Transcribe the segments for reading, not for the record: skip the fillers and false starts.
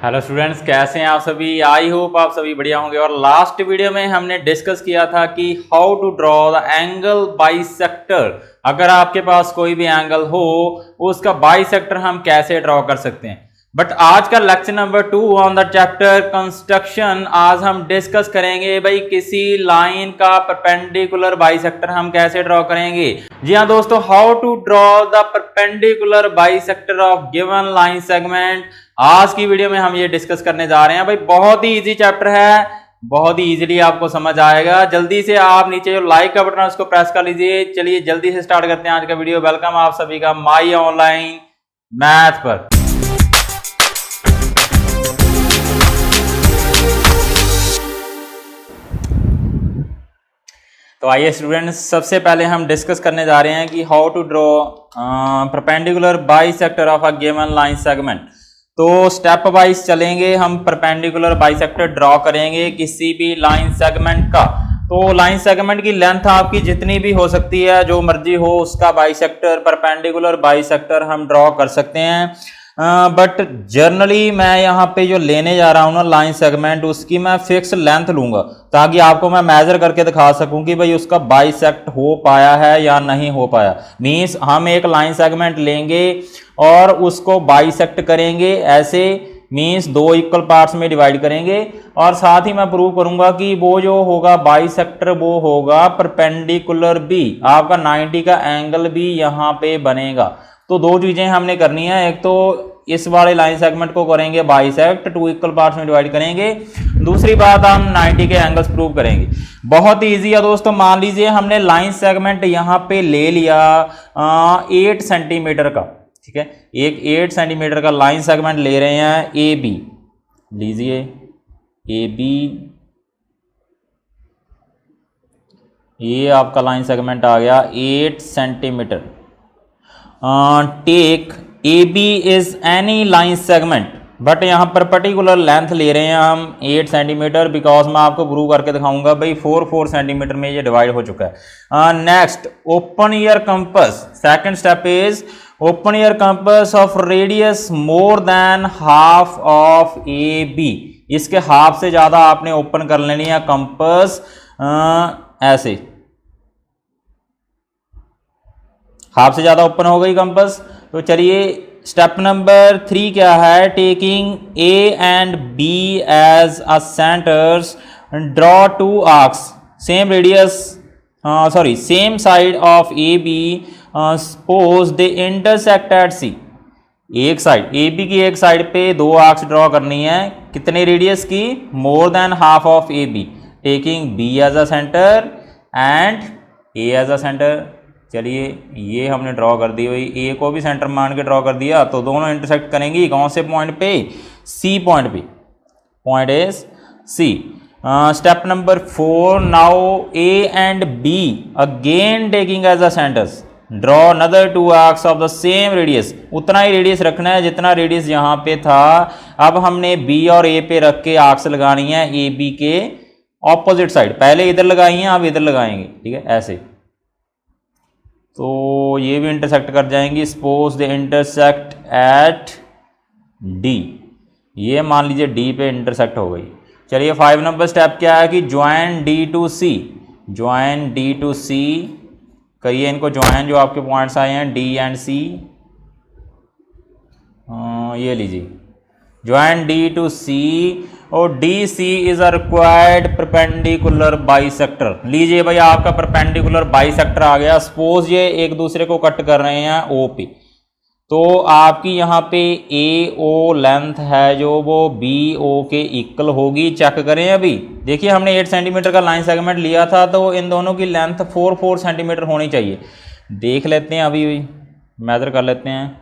Hello students, कैसे हैं आप सभी। आई होप आप सभी बढ़िया होंगे। और लास्ट वीडियो में हमने डिस्कस किया था कि how to draw the angle bisector. अगर आपके पास कोई भी एंगल हो उसका बाइसेक्टर हम कैसे ड्रॉ कर सकते हैं। बट आज का lecture number 2 on the chapter construction, आज हम डिस्कस करेंगे भाई किसी लाइन का परपेंडिकुलर बाइसेक्टर हम कैसे ड्रॉ करेंगे। जी हाँ दोस्तों, how to draw the perpendicular bisector of given line segment. आज की वीडियो में हम ये डिस्कस करने जा रहे हैं भाई। बहुत ही इजी चैप्टर है, बहुत ही इजीली आपको समझ आएगा। जल्दी से आप नीचे जो लाइक का बटन है उसको प्रेस कर लीजिए। चलिए जल्दी से स्टार्ट करते हैं आज का वीडियो। वेलकम आप सभी का माई ऑनलाइन मैथ पर। तो आइए स्टूडेंट्स, सबसे पहले हम डिस्कस करने जा रहे हैं कि how to draw perpendicular bisector of a given line segment. तो स्टेप वाइज चलेंगे, हम परपेंडिकुलर बाइसेक्टर ड्रॉ करेंगे किसी भी लाइन सेगमेंट का। तो लाइन सेगमेंट की लेंथ आपकी जितनी भी हो सकती है, जो मर्जी हो उसका बाइसेक्टर, परपेंडिकुलर बाइसेक्टर हम ड्रॉ कर सकते हैं। बट जनरली मैं यहाँ पे जो लेने जा रहा हूँ ना लाइन सेगमेंट, उसकी मैं फिक्स लेंथ लूंगा ताकि आपको मैं मेजर करके दिखा सकूं कि भाई उसका बाइसेक्ट हो पाया है या नहीं हो पाया। मींस हम एक लाइन सेगमेंट लेंगे और उसको बाइसेक्ट करेंगे, ऐसे मींस दो इक्वल पार्ट्स में डिवाइड करेंगे, और साथ ही मैं प्रूव करूंगा कि वो जो होगा बाइसेक्टर वो होगा परपेंडिकुलर भी, आपका 90 का एंगल भी यहाँ पे बनेगा। तो दो चीजें हमने करनी है, एक तो इस वाले लाइन सेगमेंट को करेंगे बाइसेक्ट, टू इक्वल पार्ट्स में डिवाइड करेंगे। दूसरी बात, हम 90 के एंगल्स प्रूव करेंगे। बहुत ही इजी है दोस्तों। मान लीजिए हमने लाइन सेगमेंट यहाँ पे ले लिया 8 सेंटीमीटर का, ठीक है। एक 8 सेंटीमीटर का लाइन सेगमेंट ले रहे हैं ए बी। लीजिए ए बी, ये आपका लाइन सेगमेंट आ गया 8 centimetre. Take A B is any line segment, but यहाँ पर पर्टिकुलर लेंथ ले रहे हैं हम 8 सेंटीमीटर, बिकॉज मैं आपको प्रूव करके दिखाऊंगा भाई 4 सेंटीमीटर में ये डिवाइड हो चुका है। Next, open your compass. Second step is open your compass of radius more than half of A B. इसके हाफ से ज्यादा आपने ओपन कर लेनी है कंपस, ऐसे हाफ से ज्यादा ओपन हो गई कंपस। तो चलिए स्टेप नंबर 3 क्या है, taking A and B as a centres, draw two arcs same radius, sorry same side of A B, suppose they intersect at C. एक साइड ए बी की एक साइड पे दो आर्क्स ड्रॉ करनी है, कितने रेडियस की, more than half of A B, taking B as a centre and A as a centre. चलिए ये हमने ड्रॉ कर दी हुई, ए को भी सेंटर मान के ड्रॉ कर दिया, तो दोनों इंटरसेक्ट करेंगी कौन से पॉइंट पे, सी पॉइंट पे, point is C. Step number 4, now A and B again taking as a centres, draw another two arcs of the same radius. उतना ही रेडियस रखना है जितना रेडियस यहाँ पे था। अब हमने बी और ए पे रख के आर्क्स लगानी है ए बी के ऑपोजिट साइड। पहले इधर लगाई है, अब इधर लगाएंगे, ठीक है, ऐसे। तो ये भी इंटरसेक्ट कर जाएंगी, suppose they intersect eight D. ये मान लीजिए डी पे इंटरसेक्ट हो गई। चलिए 5 नंबर स्टेप क्या है कि join D to C, join D to C करिए इनको ज्वाइन, जो आपके पॉइंट्स आए हैं डी एंड सी। ये लीजिए ज्वाइन डी टू सी, और D C is a required perpendicular bisector. लीजिए भाई आपका परपेंडिकुलर बाइसेक्टर आ गया। सपोज ये एक दूसरे को कट कर रहे हैं ओ पे, तो आपकी यहाँ पे ए ओ लेंथ है जो वो बी ओ के इक्वल होगी। चेक करें, अभी देखिए हमने 8 सेंटीमीटर का लाइन सेगमेंट लिया था, तो इन दोनों की लेंथ 4 सेंटीमीटर होनी चाहिए। देख लेते हैं, अभी मेजर कर लेते हैं।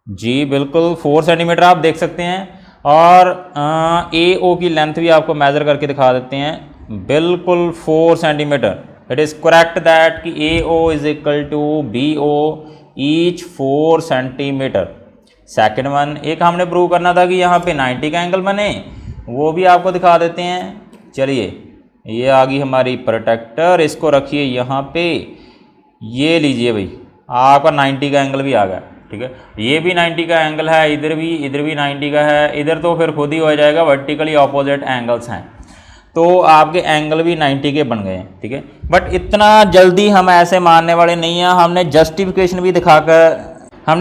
जी बिल्कुल 4 सेंटीमीटर आप देख सकते हैं, और ए ओ की लेंथ भी आपको मेजर करके दिखा देते हैं, बिल्कुल 4 centimetre. It is correct that कि A O is equal to B O, each 4 centimetre. Second one, एक हमने प्रूव करना था कि यहाँ पे 90 का एंगल बने, वो भी आपको दिखा देते हैं। चलिए ये आ गई हमारी प्रोटेक्टर, इसको रखिए यहाँ पे, ये लीजिए भाई आपका 90 का एंगल भी आ गया। ठीक है। ये भी 90 का एंगल है, इधर भी 90 का है, इधर तो फिर खुद ही हो जाएगा, वर्टिकली ऑपोजिट एंगल्स हैं, तो आपके एंगल भी 90 के बन गए हैं, ठीक है। बट इतना जल्दी हम ऐसे मानने वाले नहीं हैं, हमने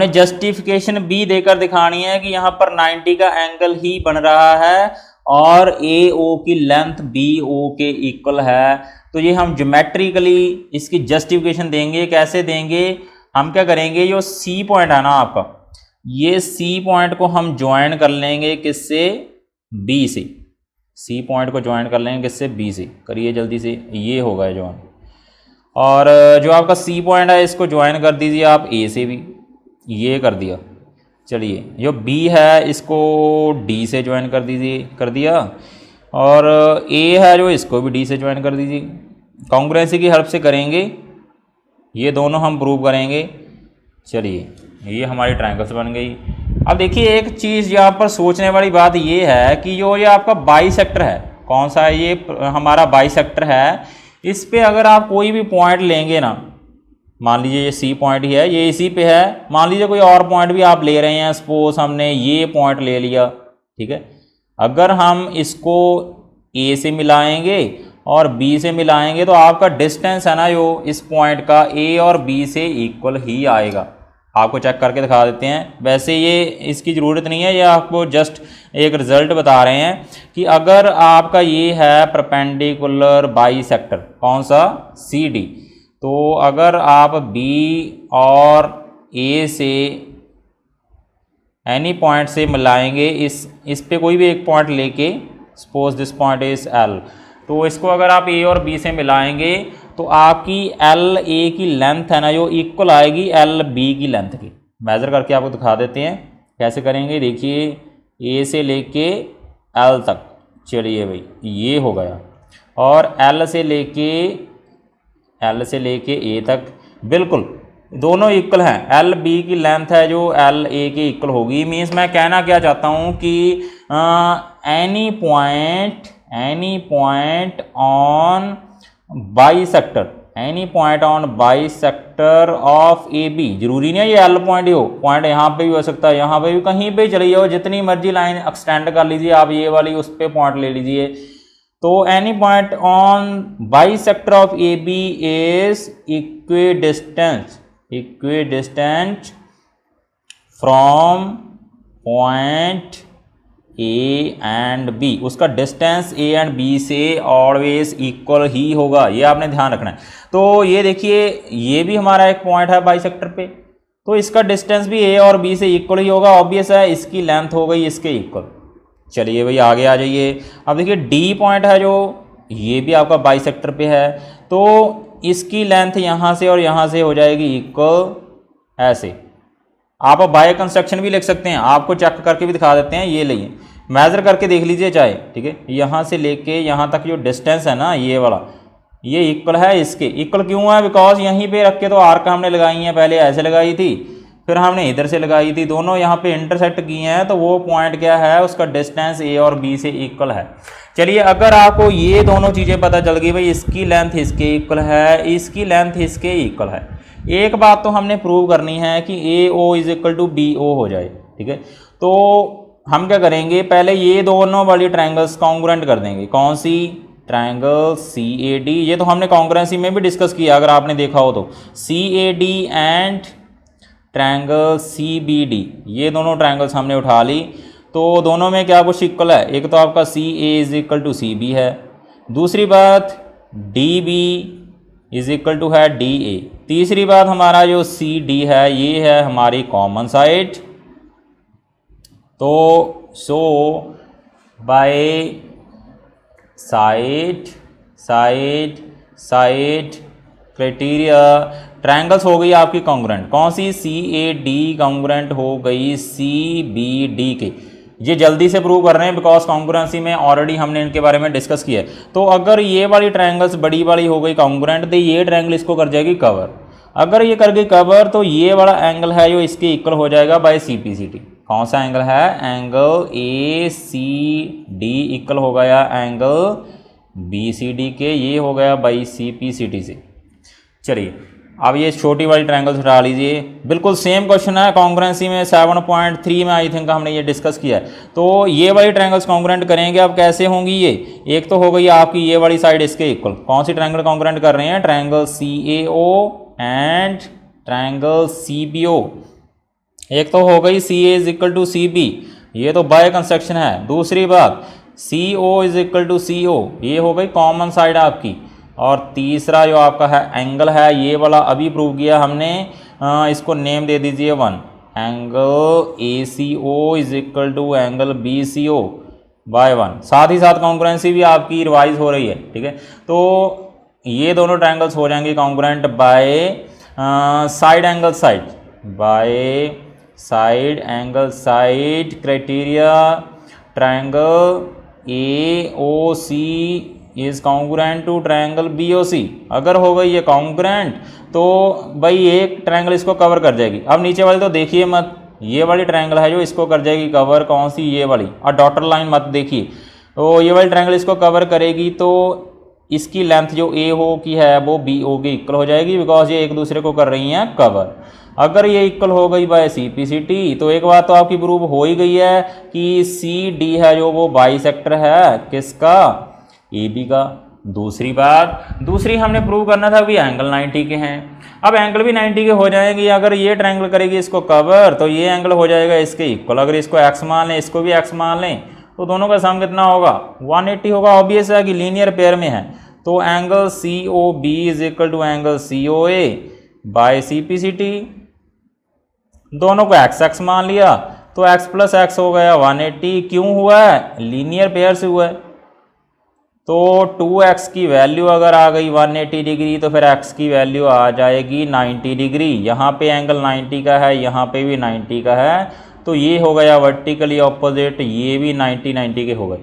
जस्टिफिकेशन भी देकर दिखानी है कि यहाँ पर 90 का एंगल ही बन रहा है और ए ओ की लेंथ बी ओ के इक्वल है। तो ये हम ज्योमेट्रिकली इसकी जस्टिफिकेशन देंगे। कैसे देंगे? हम क्या करेंगे, जो सी पॉइंट है ना आपका, ये सी पॉइंट को हम ज्वाइन कर लेंगे किससे? बी से। सी पॉइंट को ज्वाइन कर लेंगे किससे? बी से। करिए जल्दी से, ये होगा ज्वाइन। और जो आपका सी पॉइंट है इसको ज्वाइन कर दीजिए आप ए से भी, ये कर दिया। चलिए जो बी है इसको डी से ज्वाइन कर दीजिए, कर दिया। और ए है जो, इसको भी डी से ज्वाइन कर दीजिए। कॉन्ग्रुएंसी की हेल्प से करेंगे, ये दोनों हम प्रूव करेंगे। चलिए ये हमारी ट्रायंगल्स बन गई। अब देखिए एक चीज़ यहाँ पर सोचने वाली बात ये है कि जो ये आपका बाइसेक्टर है, कौन सा है? ये हमारा बाइसेक्टर है। इस पे अगर आप कोई भी पॉइंट लेंगे ना, मान लीजिए ये सी पॉइंट ही है, ये इसी पे है, मान लीजिए कोई और पॉइंट भी आप ले रहे हैं, सपोज हमने ये पॉइंट ले लिया, ठीक है। अगर हम इसको ए से मिलाएंगे और बी से मिलाएंगे तो आपका डिस्टेंस है ना जो इस पॉइंट का, ए और बी से इक्वल ही आएगा। आपको चेक करके दिखा देते हैं। वैसे ये इसकी ज़रूरत नहीं है, ये आपको जस्ट एक रिजल्ट बता रहे हैं कि अगर आपका ये है परपेंडिकुलर बाइसेक्टर, कौन सा? सी डी, तो अगर आप बी और ए से एनी पॉइंट से मिलाएंगे, इस पे कोई भी एक पॉइंट लेके, suppose this point is L, तो इसको अगर आप ए और बी से मिलाएंगे तो आपकी एल ए की लेंथ है ना जो इक्वल आएगी एल बी की लेंथ की। मेजर करके आपको दिखा देते हैं कैसे करेंगे। देखिए ए से लेके एल तक, चलिए भाई ये हो गया, और एल से लेके ए तक, बिल्कुल दोनों इक्वल हैं। एल बी की लेंथ है जो एल ए के इक्वल होगी। मीन्स मैं कहना क्या चाहता हूँ कि any point on bisector of A B, जरूरी नहीं है ये एल पॉइंट ही हो, पॉइंट यहाँ पे भी हो सकता है, यहाँ पे भी, कहीं पे चली जाओ, जितनी मर्जी लाइन एक्सटेंड कर लीजिए आप, ये वाली उस पे पॉइंट ले लीजिए। तो any point on bisector of A B is equidistant from point A and B, उसका डिस्टेंस ए एंड बी से ऑलवेज इक्वल ही होगा, ये आपने ध्यान रखना है। तो ये देखिए ये भी हमारा एक पॉइंट है बाइसेक्टर पे, तो इसका डिस्टेंस भी ए और बी से इक्वल ही होगा, ऑब्वियस है, इसकी लेंथ हो गई इसके इक्वल। चलिए भाई आगे आ जाइए। अब देखिए डी पॉइंट है जो, ये भी आपका बाइसेक्टर पे है, तो इसकी लेंथ यहाँ से और यहाँ से हो जाएगी इक्वल। ऐसे आप बाय कंस्ट्रक्शन भी लिख सकते हैं, आपको चेक करके भी दिखा देते हैं। ये लिए मेजर करके देख लीजिए चाहे, ठीक है। यहाँ से लेके यहाँ तक जो डिस्टेंस है ना ये वाला, ये इक्वल है इसके। इक्वल क्यों है? बिकॉज यहीं पे रख के तो आर्क हमने लगाई है, पहले ऐसे लगाई थी, फिर हमने इधर से लगाई थी, दोनों यहाँ पे इंटरसेक्ट किए हैं, तो वो पॉइंट क्या है, उसका डिस्टेंस ए और बी से इक्वल है। चलिए अगर आपको ये दोनों चीज़ें पता चल गई, भाई इसकी लेंथ इसके इक्वल है, इसकी लेंथ इसके इक्वल है, एक बात तो हमने प्रूव करनी है कि A O is equal to B O हो जाए, ठीक है। तो हम क्या करेंगे, पहले ये दोनों वाली ट्रायंगल्स कॉन्ग्रुएंट कर देंगे। कौन सी? ट्रायंगल सी ए डी, ये तो हमने कॉन्ग्रुएंसी में भी डिस्कस किया अगर आपने देखा हो तो। C A D and triangle C B D, ये दोनों ट्रायंगल्स हमने उठा ली। तो दोनों में क्या कुछ इक्वल है? एक तो आपका C A is equal to C B है, दूसरी बात D B is equal to है डी ए, तीसरी बात हमारा जो सी डी है ये है हमारी कॉमन साइड। तो सो बाय साइड क्राइटेरिया ट्रायंगल्स हो गई आपकी कॉन्ग्रुएंट। कौन सी? सी ए डी कॉन्ग्रुएंट हो गई सी बी डी के। ये जल्दी से प्रूव कर रहे हैं बिकॉज कॉन्ग्रुएंसी में ऑलरेडी हमने इनके बारे में डिस्कस किया है। तो अगर ये वाली ट्रायंगल्स बड़ी वाली हो गई कॉन्ग्रुएंट, तो ये ट्रायंगल इसको कर जाएगी कवर। अगर ये कर गई कवर तो ये वाला एंगल है जो इसके इक्वल हो जाएगा by C P C T. कौन सा एंगल है? Angle A C D equal हो गया एंगल बी सी डी के, ये हो गया by C P C T से। चलिए अब ये छोटी वाली ट्रायंगल्स हटा लीजिए। बिल्कुल सेम क्वेश्चन है, कॉन्ग्रुएंसी में 7.3 में आई थिंक हमने ये डिस्कस किया है। तो ये वाली ट्रायंगल्स कॉन्ग्रुएंट करेंगे, अब कैसे होंगी ये? एक तो हो गई आपकी ये वाली साइड इसके इक्वल। कौन सी ट्रायंगल कॉन्ग्रुएंट कर रहे हैं? Triangle CAO and triangle CBO। एक तो हो गई CA is equal to CB, ये तो बाय कंस्ट्रक्शन है। दूसरी बात CO is equal to CO, ये हो गई कॉमन साइड आपकी। और तीसरा जो आपका है एंगल है ये वाला, अभी प्रूव किया हमने, इसको नेम दे दीजिए 1। Angle ACO is equal to angle BCO by 1। साथ ही साथ कॉन्ग्रुएंसी भी आपकी रिवाइज हो रही है, ठीक है। तो ये दोनों ट्रायंगल्स हो जाएंगे congruent by side angle side, by side angle side criteria. Triangle AOC is congruent to triangle BOC। अगर हो गई ये कॉन्ग्रुएंट तो भाई एक ट्रायंगल इसको कवर कर जाएगी। अब नीचे वाली तो देखिए मत, ये वाली ट्रायंगल है जो इसको कर जाएगी कवर, कौन सी? ये वाली। और डॉटर लाइन मत देखिए, तो ये वाली ट्रायंगल इसको कवर करेगी तो इसकी लेंथ जो AO की है वो BO के इक्वल हो जाएगी, बिकॉज ये एक दूसरे को कर रही हैं कवर। अगर ये इक्वल हो गई बाय CPCT तो एक बात तो आपकी प्रूव हो ही गई है कि CD है जो वो बाइसेक्टर है किसका? AB का। दूसरी हमने प्रूव करना था कि एंगल 90 के हैं। अब एंगल भी 90 के हो जाएंगे। अगर ये ट्रायंगल करेगी इसको कवर तो ये एंगल हो जाएगा इसके इक्वल। अगर इसको x मान लें, इसको भी x मान लें, तो दोनों का सम कितना होगा? 180 होगा। ऑब्वियस है कि लीनियर पेयर में है। तो angle COB is equal to angle COA by CPCT। दोनों को x मान लिया तो x प्लस x हो गया 180। क्यों हुआ है? लीनियर पेयर से हुआ है। तो 2x की वैल्यू अगर आ गई 180 डिग्री तो फिर x की वैल्यू आ जाएगी 90 डिग्री। यहाँ पे एंगल 90 का है, यहाँ पे भी 90 का है, तो ये हो गया वर्टिकली ऑपोजिट, ये भी 90 के हो गए।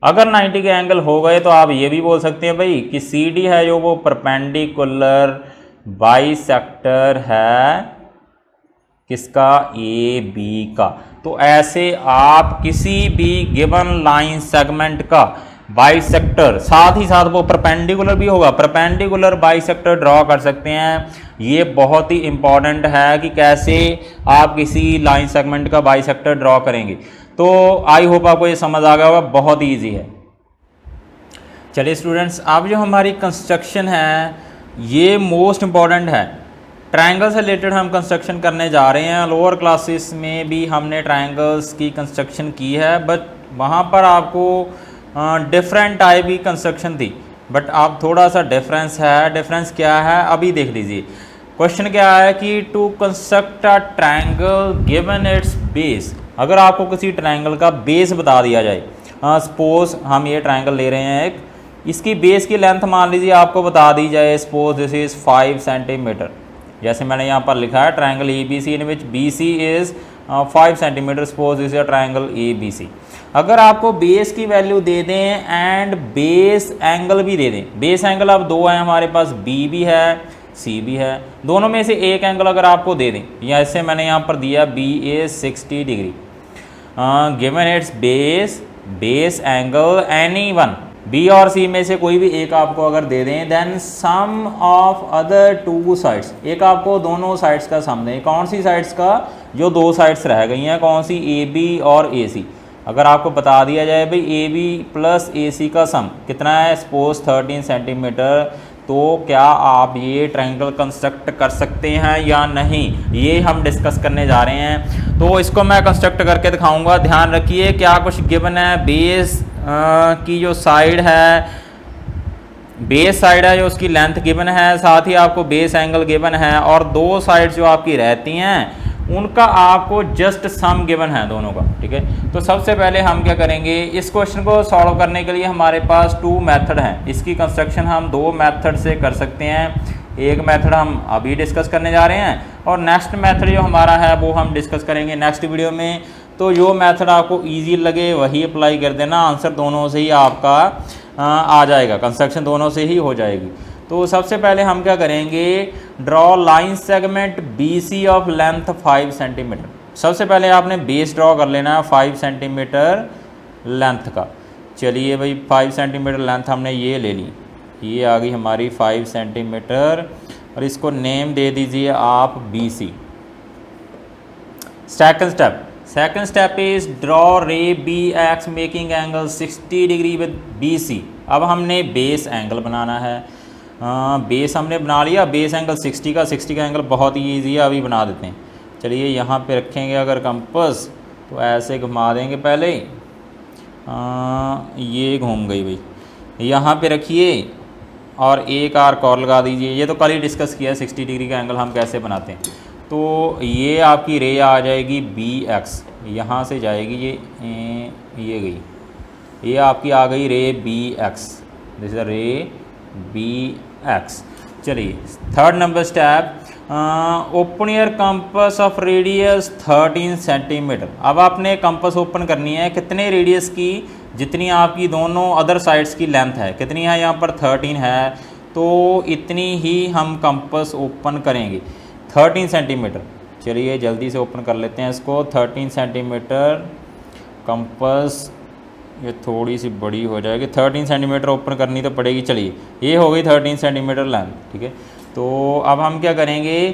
अगर 90 के एंगल हो गए तो आप ये भी बोल सकते हैं भाई कि CD है जो वो परपेंडिकुलर बाइसेक्टर है किसका? AB का। तो ऐसे आप किसी भी गिवन लाइन सेगमेंट का बाइसेक्टर, साथ ही साथ वो परपेंडिकुलर भी होगा, परपेंडिकुलर बाइसेक्टर ड्रॉ कर सकते हैं। ये बहुत ही इंपॉर्टेंट है कि कैसे आप किसी लाइन सेगमेंट का बाइसेक्टर ड्रॉ करेंगे। तो आई होप आपको ये समझ आ गया होगा, बहुत ही ईजी है। चलिए स्टूडेंट्स, अब जो हमारी कंस्ट्रक्शन है ये मोस्ट इंपॉर्टेंट है। ट्रायंगल से रिलेटेड हम कंस्ट्रक्शन करने जा रहे हैं। लोअर क्लासेस में भी हमने ट्रायंगल्स की कंस्ट्रक्शन की है, बट वहाँ पर आपको डिफरेंट टाइप की कंस्ट्रक्शन थी, बट अब थोड़ा सा डिफरेंस है। डिफरेंस क्या है अभी देख लीजिए। क्वेश्चन क्या है कि to construct a triangle given its base. अगर आपको किसी ट्रायंगल का बेस बता दिया जाए, सपोज हम ये ट्रायंगल ले रहे हैं एक, इसकी बेस की लेंथ मान लीजिए आपको बता दी जाए, सपोज दिस इज 5 सेंटीमीटर। जैसे मैंने यहाँ पर लिखा है triangle ABC in which BC is 5 centimetre, suppose this is a triangle ABC। अगर आपको बेस की वैल्यू दे दें एंड बेस एंगल भी दे दें, बेस एंगल अब दो हैं हमारे पास, B भी है C भी है, दोनों में से एक एंगल अगर आपको दे दें, या ऐसे मैंने यहाँ पर दिया B is 60 degree, given its base angle any one, B और C में से कोई भी एक आपको अगर दे दें, then sum of other 2 sides, एक आपको दोनों साइड्स का सम दें। कौन सी साइड्स का? जो 2 साइड्स रह गई हैं, कौन सी? AB और AC। अगर आपको बता दिया जाए भाई AB प्लस AC का सम कितना है, सपोज 13 सेंटीमीटर, तो क्या आप ये ट्रायंगल कंस्ट्रक्ट कर सकते हैं या नहीं, ये हम डिस्कस करने जा रहे हैं। तो इसको मैं कंस्ट्रक्ट करके दिखाऊंगा। ध्यान रखिए क्या कुछ गिवन है। बेस की जो साइड है, बेस साइड है जो उसकी लेंथ गिवन है, साथ ही आपको बेस एंगल गिवन है, और 2 साइड जो आपकी रहती हैं उनका आपको जस्ट सम गिवन है दोनों का, ठीक है। तो सबसे पहले हम क्या करेंगे, इस क्वेश्चन को सॉल्व करने के लिए हमारे पास 2 मेथड हैं। इसकी कंस्ट्रक्शन हम 2 मेथड से कर सकते हैं। एक मेथड हम अभी डिस्कस करने जा रहे हैं, और नेक्स्ट मेथड जो हमारा है वो हम डिस्कस करेंगे नेक्स्ट वीडियो में। तो जो मेथड आपको ईजी लगे वही अप्लाई कर देना, आंसर दोनों से ही आपका आ जाएगा, कंस्ट्रक्शन दोनों से ही हो जाएगी। तो सबसे पहले हम क्या करेंगे, draw line segment BC of length 5 centimetre. सबसे पहले आपने बेस ड्रॉ कर लेना है 5 सेंटीमीटर लेंथ का। चलिए भाई 5 सेंटीमीटर लेंथ हमने ये ले ली, ये आ गई हमारी 5 सेंटीमीटर और इसको नेम दे दीजिए आप BC। Second step is draw रे BX making angle 60 degree with BC। अब हमने बेस एंगल बनाना है। बेस हमने बना लिया, बेस एंगल 60 का एंगल बहुत ही ईजी है, अभी बना देते हैं। चलिए यहाँ पे रखेंगे अगर कंपास तो ऐसे घुमा देंगे पहले, ये घूम गई भाई, यहाँ पे रखिए और एक आर्क और लगा दीजिए। ये तो कल ही डिस्कस किया है 60 डिग्री का एंगल हम कैसे बनाते हैं। तो ये आपकी रे आ जाएगी BX, यहाँ से जाएगी ये गई, ये आपकी आ गई रे BX, दिस इज रे BX। चलिए third number step, open your compass of radius 13 centimetre. अब आपने कंपास ओपन करनी है कितने रेडियस की, जितनी आपकी दोनों अदर साइड्स की लेंथ है, कितनी है यहाँ पर 13 है, तो इतनी ही हम कंपास ओपन करेंगे 13 सेंटीमीटर। चलिए जल्दी से ओपन कर लेते हैं इसको। 13 सेंटीमीटर कंपास, ये थोड़ी सी बड़ी हो जाएगी, 13 सेंटीमीटर ओपन करनी तो पड़ेगी। चलिए ये हो गई 13 सेंटीमीटर लेंथ, ठीक है। तो अब हम क्या करेंगे,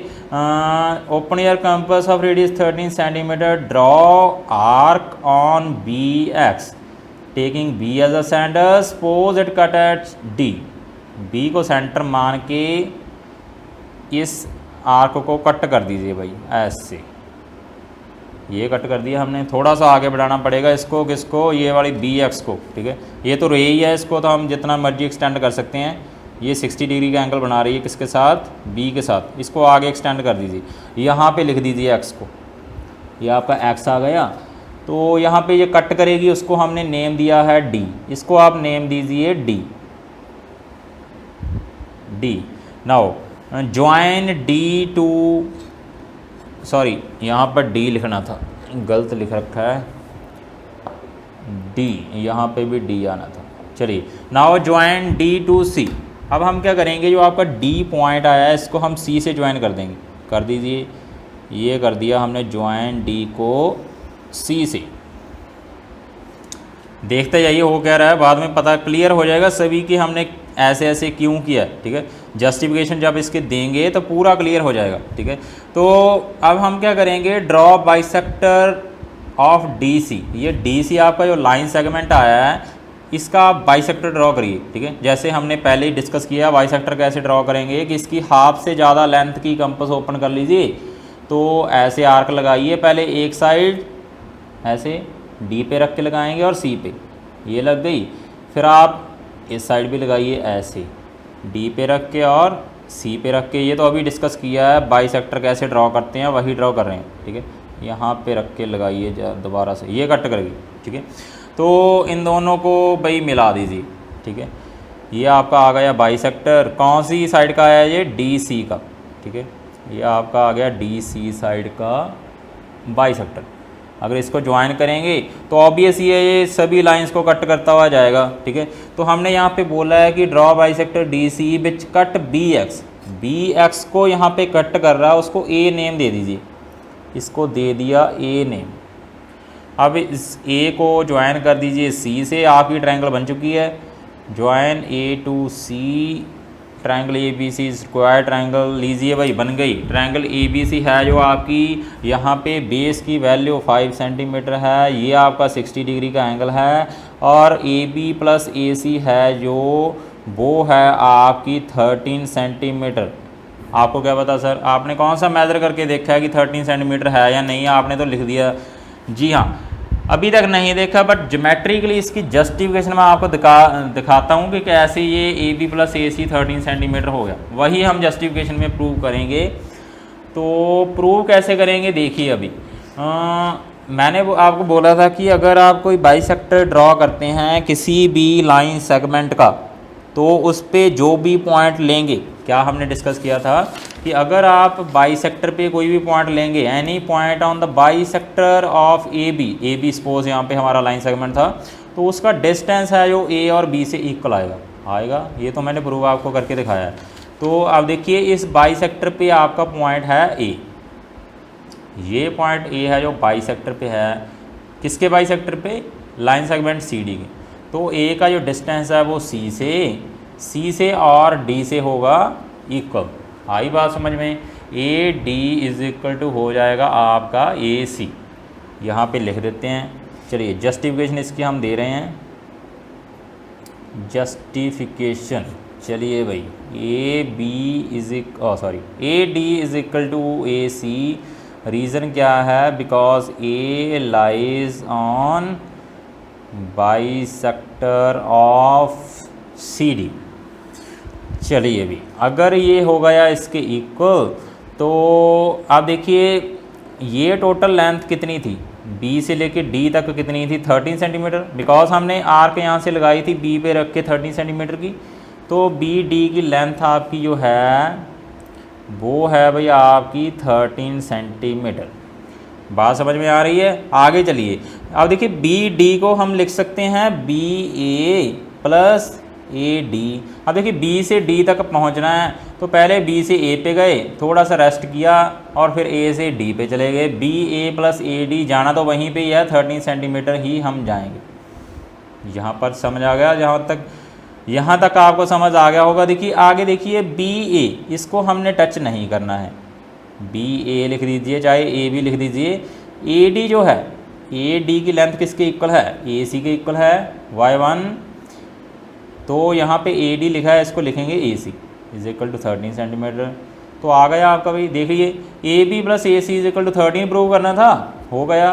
open your compass of radius 13 centimetre, draw arc on BX taking B as a centre, suppose it cut at D। B को सेंटर मान के इस आर्क को कट कर दीजिए भाई, ऐसे ये कट कर दिया हमने। थोड़ा सा आगे बढ़ाना पड़ेगा इसको, किसको, ये वाली BX को, ठीक है। ये तो रे ही है, इसको तो हम जितना मर्जी एक्सटेंड कर सकते हैं। ये 60 डिग्री का एंगल बना रही है किसके साथ, B के साथ, इसको आगे एक्सटेंड कर दीजिए। यहाँ पे लिख दीजिए X को, ये आपका X आ गया। तो यहाँ पे ये कट करेगी, उसको हमने नेम दिया है D, इसको आप नेम दीजिए D। Now join D to, sorry यहाँ पर D लिखना था, गलत लिख रखा है D, यहाँ पे भी D आना था। चलिए now join D to C। अब हम क्या करेंगे, जो आपका D पॉइंट आया है इसको हम C से ज्वाइन कर देंगे, कर दीजिए। ये कर दिया हमने ज्वाइन D को C से। देखते जाइए हो क्या रहा है, बाद में पता क्लियर हो जाएगा सभी कि हमने ऐसे ऐसे क्यों किया, ठीक है। जस्टिफिकेशन जब इसके देंगे तो पूरा क्लियर हो जाएगा, ठीक है। तो अब हम क्या करेंगे, ड्रॉ बाइसेक्टर ऑफ DC। ये DC आपका जो लाइन सेगमेंट आया है इसका आप बाइसेक्टर ड्रॉ करिए, ठीक है। जैसे हमने पहले ही डिस्कस किया बाइसेक्टर कैसे ड्रॉ करेंगे, कि इसकी हाफ से ज़्यादा लेंथ की कंपास ओपन कर लीजिए। तो ऐसे आर्क लगाइए, पहले एक साइड ऐसे D पे रख के लगाएंगे और C पे, ये लग गई। फिर आप इस साइड भी लगाइए ऐसे D पे रख के और C पे रख के। ये तो अभी डिस्कस किया है बाइसेक्टर कैसे ड्रॉ करते हैं, वही ड्रॉ कर रहे हैं, ठीक है। यहाँ पे रख के लगाइए दोबारा से, ये कट करेगी, ठीक है। तो इन दोनों को भाई मिला दीजिए, ठीक है। ये आपका आ गया बाइसेक्टर, कौन सी साइड का है ये, DC का, ठीक है। ये आपका आ गया DC साइड का बाइसेक्टर। अगर इसको ज्वाइन करेंगे तो ऑब्वियस ये सभी लाइंस को कट करता हुआ जाएगा, ठीक है। तो हमने यहाँ पे बोला है कि draw bisector DC which cut BX को यहाँ पे कट कर रहा है, उसको A नेम दे दीजिए, इसको दे दिया A नेम। अब इस A को ज्वाइन कर दीजिए C से, आपकी ट्रायंगल बन चुकी है। Join A to C, triangle ABC square triangle लीजिए भाई, बन गई। ट्रायंगल ABC है जो आपकी यहाँ पे बेस की वैल्यू 5 सेंटीमीटर है, ये आपका 60 डिग्री का एंगल है। और AB प्लस AC है जो वो है आपकी 13 सेंटीमीटर। आपको क्या पता सर, आपने कौन सा मेजर करके देखा है कि 13 सेंटीमीटर है या नहीं, आपने तो लिख दिया। जी हाँ, अभी तक नहीं देखा, बट ज्योमेट्रिकली इसकी जस्टिफिकेशन मैं आपको दिखाता हूँ कि कैसे ये AB प्लस AC 13 सेंटीमीटर हो गया, वही हम जस्टिफिकेशन में प्रूव करेंगे। तो प्रूव कैसे करेंगे देखिए। अभी मैंने आपको बोला था कि अगर आप कोई बाइसेक्टर ड्रॉ करते हैं किसी भी लाइन सेगमेंट का, तो उस पे जो भी पॉइंट लेंगे, क्या हमने डिस्कस किया था कि अगर आप बाइसेक्टर पे कोई भी पॉइंट लेंगे, any point on the bisector of AB suppose यहाँ पे हमारा लाइन सेगमेंट था, तो उसका डिस्टेंस है जो A और B से इक्वल आएगा। ये तो मैंने प्रूव आपको करके दिखाया है। तो अब देखिए इस बाइसेक्टर पे आपका पॉइंट है A, ये पॉइंट A है जो बाइसेक्टर पे है, किसके बाइसेक्टर पे, लाइन सेगमेंट CD के। तो A का जो डिस्टेंस है वो C से और D से होगा इक्वल। आई बात समझ में। A D is equal to हो जाएगा आपका ए सी, यहाँ पे लिख देते हैं। चलिए जस्टिफिकेशन इसकी हम दे रहे हैं, जस्टिफिकेशन। चलिए भाई A D is equal to A C, reason क्या है, because A lies on bisector of C D. चलिए भी अगर ये हो गया इसके इक्वल, तो आप देखिए ये टोटल लेंथ कितनी थी, बी से लेके डी तक कितनी थी, 13 सेंटीमीटर, बिकॉज हमने आर्क यहाँ से लगाई थी बी पे रख के 13 सेंटीमीटर की। तो बी डी की लेंथ आपकी जो है वो है भाई आपकी 13 सेंटीमीटर। बात समझ में आ रही है। आगे चलिए अब देखिए बी डी को हम लिख सकते हैं B A plus A D. अब देखिए बी से डी तक पहुंचना है, तो पहले बी से ए पे गए, थोड़ा सा रेस्ट किया और फिर ए से डी पे चले गए। B A plus A D जाना तो वहीं पे ही है, 13 सेंटीमीटर ही हम जाएंगे। यहाँ पर समझ आ गया, यहाँ तक आपको समझ आ गया होगा। देखिए आगे देखिए बी ए, इसको हमने टच नहीं करना है, बी ए लिख दीजिए, चाहे ए बी लिख दीजिए। ए डी जो है, ए डी की लेंथ किसके इक्वल है, ए सी के इक्वल है, y1। तो यहाँ पे ए डी लिखा है, इसको लिखेंगे A C is equal to 13 centimetre. तो आ गया आपका भाई, देखिए A B plus A C is equal to 13 prove करना था, हो गया।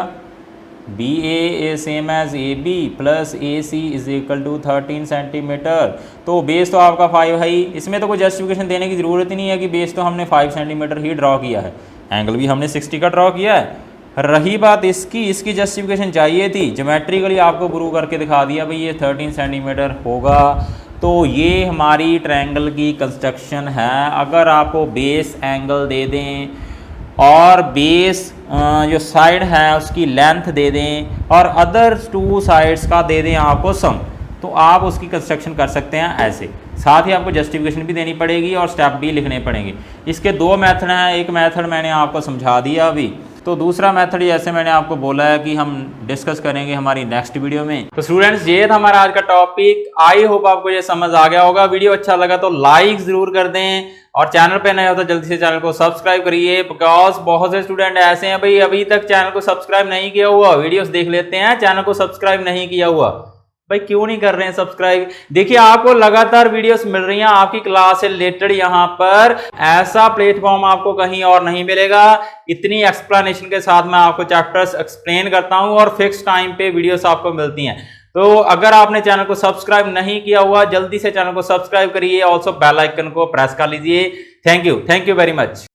B A same as A B plus A C is equal to 13 centimetre. तो बेस तो आपका 5 है ही, इसमें तो कोई जस्टिफिकेशन देने की ज़रूरत ही नहीं है कि बेस तो हमने 5 सेंटीमीटर ही ड्रॉ किया है, एंगल भी हमने 60 का ड्रॉ किया है। रही बात इसकी जस्टिफिकेशन चाहिए थी, ज्योमेट्रिकली आपको प्रूव करके दिखा दिया भाई ये 13 सेंटीमीटर होगा। तो ये हमारी ट्रायंगल की कंस्ट्रक्शन है। अगर आपको बेस एंगल दे दें और बेस जो साइड है उसकी लेंथ दे दें और अदर 2 साइड्स का दे दें आपको सम, तो आप उसकी कंस्ट्रक्शन कर सकते हैं ऐसे। साथ ही आपको जस्टिफिकेशन भी देनी पड़ेगी और स्टेप भी लिखने पड़ेंगे। इसके 2 मेथड हैं, एक मेथड मैंने आपको समझा दिया अभी, तो दूसरा मेथड जैसे मैंने आपको बोला है कि हम डिस्कस करेंगे हमारी नेक्स्ट वीडियो में। तो स्टूडेंट्स ये था हमारा आज का टॉपिक। आई होप आपको ये समझ आ गया होगा। वीडियो अच्छा लगा तो लाइक जरूर कर दें और चैनल पे नए हो तो जल्दी से चैनल को सब्सक्राइब करिए, बिकॉज बहुत से स्टूडेंट ऐसे हैं भाई अभी तक चैनल को सब्सक्राइब नहीं किया हुआ, वीडियोस देख लेते हैं, चैनल को सब्सक्राइब नहीं किया हुआ। भाई क्यों नहीं कर रहे हैं सब्सक्राइब? देखिए आपको लगातार वीडियोस मिल रही हैं आपकी क्लास से रिलेटेड, यहाँ पर ऐसा प्लेटफॉर्म आपको कहीं और नहीं मिलेगा। इतनी एक्सप्लेनेशन के साथ मैं आपको चैप्टर्स एक्सप्लेन करता हूं और फिक्स टाइम पे वीडियोस आपको मिलती हैं। तो अगर आपने चैनल को सब्सक्राइब नहीं किया हुआ जल्दी से चैनल को सब्सक्राइब करिए, ऑल्सो बेल आइकन को प्रेस कर लीजिए। Thank you very much.